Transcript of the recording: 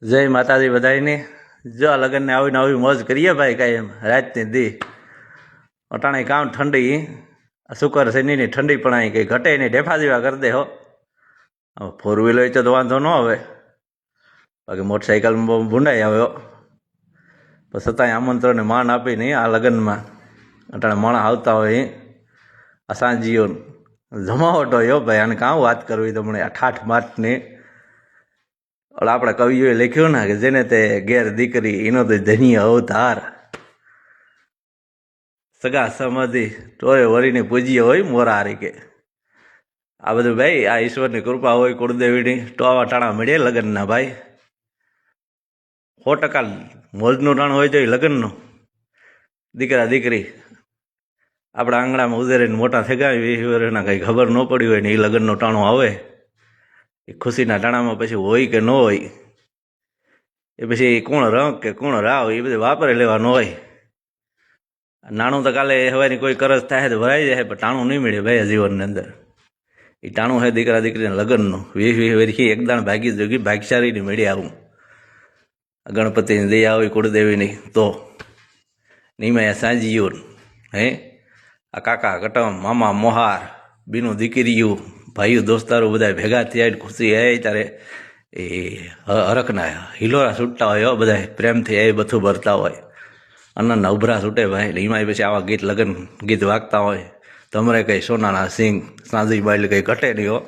જય માતાજી બધાની જો લગ્નને આવીને આવી મોજ કરીએ ભાઈ કાંઈ એમ રાતની દી અટાણે કામ ઠંડી શુકર શનિની ઠંડી પણ અહીં કંઈ ઘટે નહીં ઢેફા જેવા કરી દે હો. ફોર વ્હીલ હોય તો વાંધો ન આવે, બાકી મોટરસાઇકલમાં બહુ ભૂંડાઈ આવ્યો પણ છતાંય આમંત્રણને માન આપી નહીં. આ લગ્નમાં અટાણે માણસ આવતા હોય આ સાંજીઓ જમાવટ હોય હો ભાઈ. આને કાં વાત કરવી તમને આ ઠાઠ માઠની. આપણે કવિઓએ લખ્યું ને કે જેને તે ઘેર દીકરી એનો તો ધન્ય અવતાર, સગા સમાધિ તોય વરીને પૂજીએ હોય મોરારી કે. આ બધું ભાઈ આ ઈશ્વરની કૃપા હોય કુળદેવીની તો આવા ટાણા મળે લગ્નના ભાઈ. 100% મોજનું ટાણું હોય તો એ લગ્નનું. દીકરા દીકરી આપણા આંગણામાં ઉધેરીને મોટા થઈ ગયા 20 વર્ષના કંઈ ખબર ન પડી હોય ને એ લગ્નનું ટાણું આવે એ ખુશીના ટાણામાં પછી હોય કે ન હોય એ પછી કોણ રંગ કે કોણ રાવ એ બધું વાપરે લેવાનું હોય. નાણું તો કાલે હવાની કોઈ કરજ થાય તો ભરાઈ જાય પણ ટાણું નહીં મળે ભાઈ જીવનની અંદર. એ ટાણું છે દીકરા દીકરીના લગ્નનું. 20 વર્ષથી એકદાણ ભાગી જોગી ભાગશાળીની મળી આવું. ગણપતિની દયા હોય કુળદેવીની તો નિમાયા સાંજીઓ હે આ કાકા કટમ મામા મોહાર બીનું દીકરીયું ભાઈઓ દોસ્તારો બધા ભેગા થયા ખુશી હે ત્યારે એ હરખના હિલોરા છૂટતા હોય બધા પ્રેમથી એ બધું ભરતા હોય અન્નના ઉભરા છૂટે ભાઈ. એટલે એમાં પછી આવા ગીત લગ્ન ગીત વાગતા હોય તમારે કંઈ સોનાના સિંગ સાંજી બાઈ કંઈ ઘટે નહીં હો.